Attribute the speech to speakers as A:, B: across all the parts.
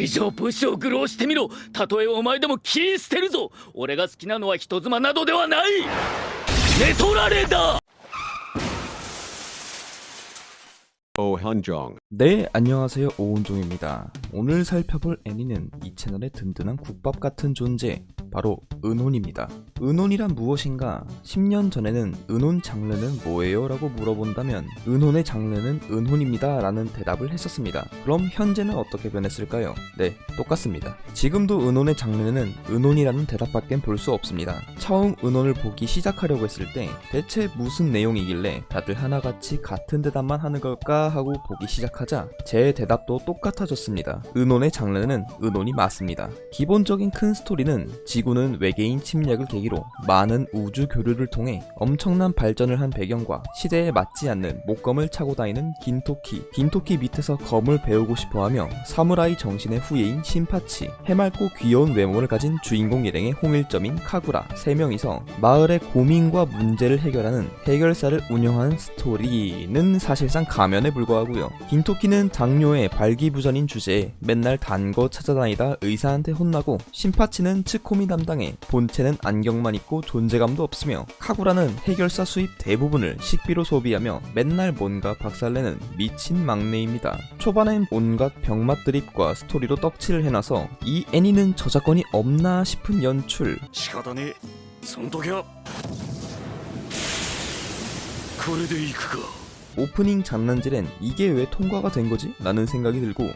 A: 以上武士を愚弄してみろ。たとえお前でも切り捨てるぞ。俺が好きなのは人妻などではない。寝取られだ。
B: 오한정.
C: 네, 안녕하세요. 오은종입니다. 오늘 살펴볼 애니는 이 채널의 든든한 국밥 같은 존재, 바로 은혼입니다. 은혼이란 무엇인가? 10년 전에는 은혼 장르는 뭐예요? 라고 물어본다면 은혼의 장르는 은혼입니다 라는 대답을 했었습니다. 그럼 현재는 어떻게 변했을까요? 네, 똑같습니다. 지금도 은혼의 장르는 은혼이라는 대답밖엔 볼 수 없습니다. 처음 은혼을 보기 시작하려고 했을 때 대체 무슨 내용이길래 다들 하나같이 같은 대답만 하는 걸까 하고 보기 시작하자 제 대답도 똑같아졌습니다. 은혼의 장르는 은혼이 맞습니다. 기본적인 큰 스토리는 지구는 외계인 침략을 계기로 많은 우주 교류를 통해 엄청난 발전을 한 배경과 시대에 맞지 않는 목검을 차고 다니는 긴토키 밑에서 검을 배우고 싶어하며 사무라이 정신의 후예인 신파치, 해맑고 귀여운 외모를 가진 주인공 일행의 홍일점인 카구라 3명이서 마을의 고민과 문제를 해결하는 해결사를 운영하는 스토리는 사실상 가면에 불과하고요. 긴토키는 당뇨의 발기부전인 주제에 맨날 단 거 찾아다니다 의사한테 혼나고, 신파치는 츠코미 담당에 본체는 안경만 있고 존재감도 없으며, 카구라는 해결사 수입 대부분을 식비로 소비하며 맨날 뭔가 박살내는 미친 막내입니다. 초반엔 온갖 병맛 드립과 스토리로 떡칠을 해놔서 이 애니는 저작권이 없나 싶은 연출.
A: 仕方ねえ。そん時はこれでいくか。
C: 오프닝 장난질엔 이게 왜 통과가 된 거지? 라는 생각이 들고,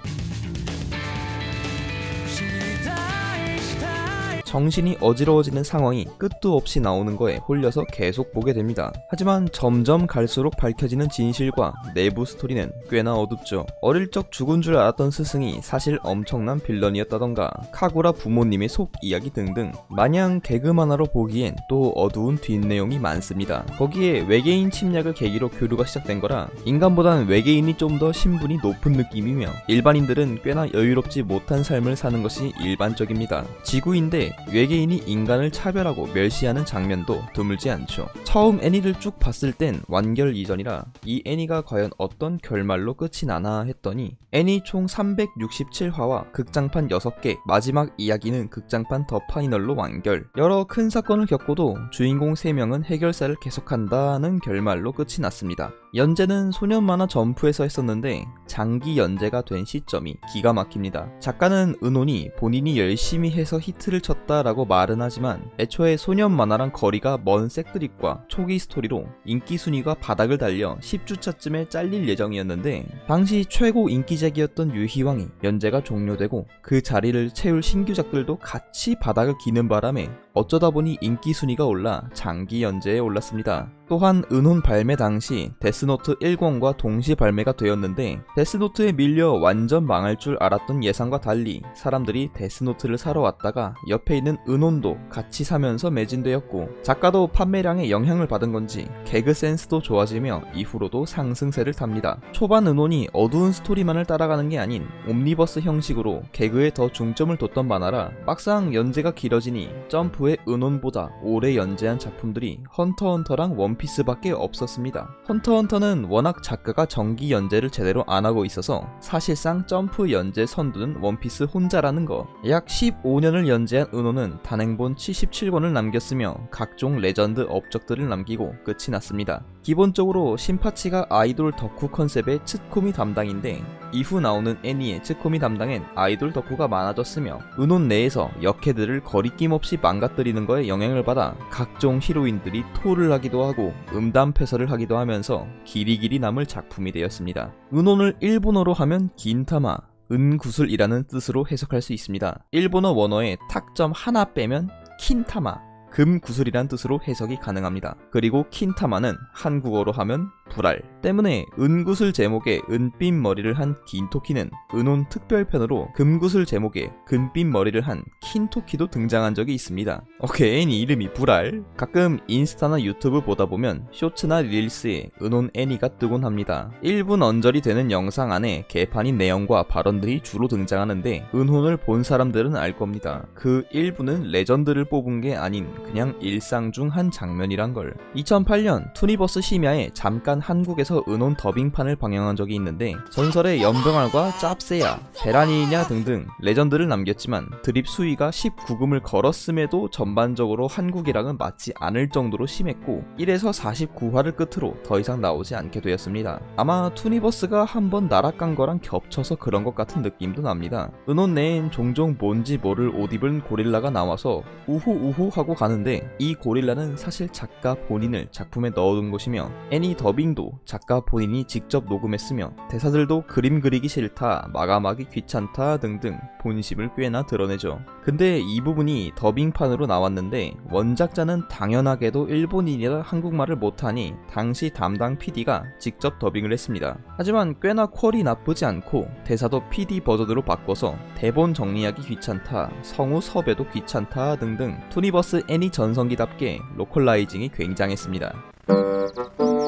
C: 정신이 어지러워지는 상황이 끝도 없이 나오는 거에 홀려서 계속 보게 됩니다. 하지만 점점 갈수록 밝혀지는 진실과 내부 스토리는 꽤나 어둡죠. 어릴 적 죽은 줄 알았던 스승이 사실 엄청난 빌런이었다던가, 카구라 부모님의 속 이야기 등등 마냥 개그 만화로 보기엔 또 어두운 뒷내용이 많습니다. 거기에 외계인 침략을 계기로 교류가 시작된 거라 인간보단 외계인이 좀 더 신분이 높은 느낌이며, 일반인들은 꽤나 여유롭지 못한 삶을 사는 것이 일반적입니다. 지구인데 외계인이 인간을 차별하고 멸시하는 장면도 드물지 않죠. 처음 애니를 쭉 봤을 땐 완결 이전이라 이 애니가 과연 어떤 결말로 끝이 나나 했더니, 애니 총 367화와 극장판 6개, 마지막 이야기는 극장판 더 파이널로 완결. 여러 큰 사건을 겪고도 주인공 3명은 해결사를 계속한다는 결말로 끝이 났습니다. 연재는 소년 만화 점프에서 했었는데 장기 연재가 된 시점이 기가 막힙니다. 작가는 은혼이 본인이 열심히 해서 히트를 쳤다라고 말은 하지만, 애초에 소년 만화랑 거리가 먼 색드립과 초기 스토리로 인기 순위가 바닥을 달려 10주차쯤에 잘릴 예정이었는데, 당시 최고 인기작이었던 유희왕이 연재가 종료되고 그 자리를 채울 신규작들도 같이 바닥을 기는 바람에 어쩌다 보니 인기 순위가 올라 장기 연재에 올랐습니다. 또한 은혼 발매 당시 데스노트 1권과 동시 발매가 되었는데, 데스노트에 밀려 완전 망할 줄 알았던 예상과 달리 사람들이 데스노트를 사러 왔다가 옆에 있는 은혼도 같이 사면서 매진되었고, 작가도 판매량에 영향을 받은 건지 개그 센스도 좋아지며 이후로도 상승세를 탑니다. 초반 은혼이 어두운 스토리만을 따라가는 게 아닌 옴니버스 형식으로 개그에 더 중점을 뒀던 만화라 막상 연재가 길어지니 점프의 은혼보다 오래 연재한 작품들이 헌터헌터랑 원피스밖에 없었습니다. 헌터헌터는 워낙 작가가 정기 연재를 제대로 안 하고 있어서 사실상 점프 연재 선두는 원피스 혼자라는 거. 약 15년을 연재한 은혼은 단행본 77권을 남겼으며 각종 레전드 업적들을 남기고 끝이 났습니다. 기본적으로 신파치가 아이돌 덕후 컨셉의 츠코미 담당인데, 이후 나오는 애니의 츠코미 담당엔 아이돌 덕후가 많아졌으며 은혼 내에서 역해들을 거리낌 없이 망가뜨리는 거에 영향을 받아 각종 히로인들이 토를 하기도 하고 음담패설을 하기도 하면서 길이길이 남을 작품이 되었습니다. 은혼을 일본어로 하면 긴타마, 은구슬이라는 뜻으로 해석할 수 있습니다. 일본어 원어에 탁점 하나 빼면 킨타마, 금구슬이란 뜻으로 해석이 가능합니다. 그리고 킨타마는 한국어로 하면 불알 때문에 은구슬 제목에 은빛 머리를 한 긴토키는 은혼 특별편으로 금구슬 제목에 금빛 머리를 한 킨토키도 등장한 적이 있습니다. 애니 이름이 불알. 가끔 인스타나 유튜브 보다 보면 쇼츠나 릴스에 은혼 애니가 뜨곤 합니다. 1분 언저리 되는 영상 안에 개판인 내용과 발언들이 주로 등장하는데, 은혼을 본 사람들은 알 겁니다. 그 1분은 레전드를 뽑은 게 아닌 그냥 일상 중 한 장면이란 걸. 2008년 투니버스 심야에 잠깐 잠깐 한국에서 은혼 더빙판을 방영한 적이 있는데 전설의 연병알과 짭새야, 베라니냐 등등 레전드를 남겼지만 드립 수위가 19금을 걸었음에도 전반적으로 한국이랑은 맞지 않을 정도로 심했고 1에서 49화를 끝으로 더 이상 나오지 않게 되었습니다. 아마 투니버스가 한번 날아간 거랑 겹쳐서 그런 것 같은 느낌도 납니다. 은혼 내엔 종종 뭔지 모를 옷 입은 고릴라가 나와서 우후우후 하고 가는데 이 고릴라는 사실 작가 본인을 작품에 넣어둔 것이며 애니 더빙도 작가 본인이 직접 녹음했으며 대사들도 그림 그리기 싫다, 마감하기 귀찮다 등등 본심을 꽤나 드러내죠. 근데 이 부분이 더빙판으로 나왔는데 원작자는 당연하게도 일본인이라 한국말을 못하니 당시 담당 PD가 직접 더빙을 했습니다. 하지만 꽤나 퀄이 나쁘지 않고 대사도 PD 버전으로 바꿔서 대본 정리하기 귀찮다, 성우 섭외도 귀찮다 등등 투니버스 애니 전성기답게 로컬라이징이 굉장했습니다.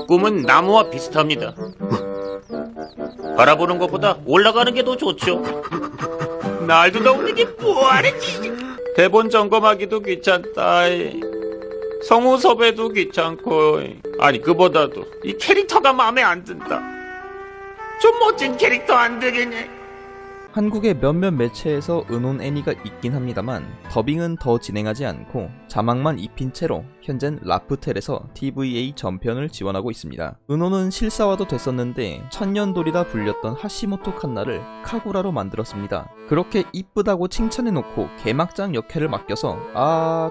B: 꿈은 나무와 비슷합니다. 바라보는 것보다 올라가는 게 더 좋죠. 날도 더운데 이게 뭐하는지. 대본 점검하기도 귀찮다. 성우 섭외도 귀찮고. 아니 그보다도 이 캐릭터가 마음에 안 든다. 좀 멋진 캐릭터 안 되겠네.
C: 한국의 몇몇 매체에서 은혼 애니가 있긴 합니다만 더빙은 더 진행하지 않고 자막만 입힌 채로 현재는 라프텔에서 TVA 전편을 지원하고 있습니다. 은혼은 실사화도 됐었는데 천년돌이라 불렸던 하시모토 칸나를 카구라로 만들었습니다. 그렇게 이쁘다고 칭찬해놓고 개막장 역할을 맡겨서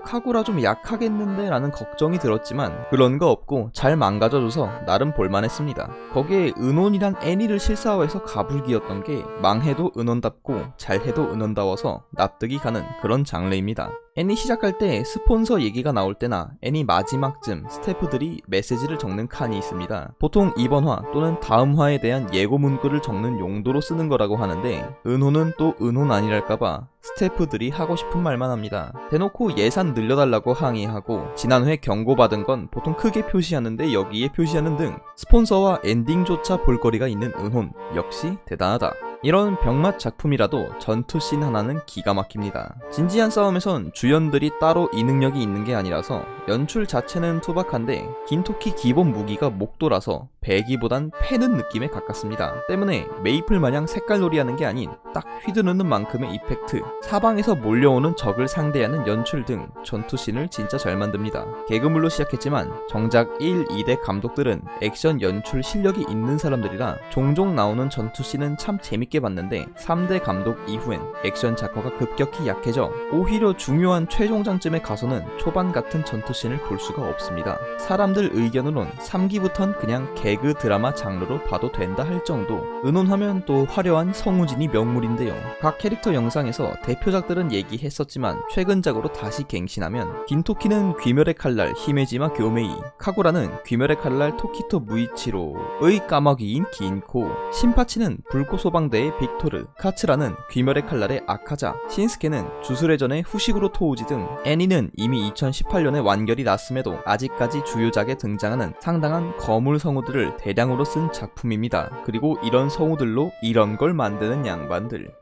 C: 카구라 좀 약하겠는데 라는 걱정이 들었지만 그런 거 없고 잘 망가져줘서 나름 볼만했습니다. 거기에 은혼이란 애니를 실사화해서 가불기였던 게 망해도 은혼답고 잘해도 은혼다워서 납득이 가는 그런 장르입니다. 애니 시작할 때 스폰서 얘기가 나올 때나 애니 마지막쯤 스태프들이 메시지를 적는 칸이 있습니다. 보통 이번 화 또는 다음 화에 대한 예고 문구를 적는 용도로 쓰는 거라고 하는데 은혼은 또 은혼 아니랄까봐 스태프들이 하고 싶은 말만 합니다. 대놓고 예산 늘려달라고 항의하고 지난 회 경고받은 건 보통 크게 표시하는데 여기에 표시하는 등 스폰서와 엔딩조차 볼거리가 있는 은혼 역시 대단하다. 이런 병맛 작품이라도 전투씬 하나는 기가 막힙니다. 진지한 싸움에선 주연들이 따로 이 능력이 있는 게 아니라서 연출 자체는 투박한데 긴토키 기본 무기가 목도라서 배기보단 패는 느낌에 가깝습니다. 때문에 메이플 마냥 색깔놀이 하는 게 아닌 딱 휘두르는 만큼의 이펙트, 사방에서 몰려오는 적을 상대하는 연출 등 전투씬을 진짜 잘 만듭니다. 개그물로 시작했지만 정작 1, 2대 감독들은 액션 연출 실력이 있는 사람들이라 종종 나오는 전투씬은 참 재밌게 봤는데 3대 감독 이후엔 액션 작화가 급격히 약해져 오히려 중요한 최종장쯤에 가서는 초반 같은 전투씬을 볼 수가 없습니다. 사람들 의견으론 3기부턴 그냥 개그 드라마 장르로 봐도 된다 할 정도. 은혼하면 또 화려한 성우진이 명물인데요. 각 캐릭터 영상에서 대표작들은 얘기했었지만 최근작으로 다시 갱신하면 긴토키는 귀멸의 칼날 히메지마 교메이, 카구라는 귀멸의 칼날 토키토 무이치로의 까마귀인 긴코, 신파치는 불꽃소방대의 빅토르, 카츠라는 귀멸의 칼날의 아카자, 신스케는 주술회전의 후식으로 토우지 등 애니는 이미 2018년에 완결이 났음에도 아직까지 주요작에 등장하는 상당한 거물 성우들을 대량으로 쓴 작품입니다. 그리고 이런 성우들로 이런 걸 만드는 양반들.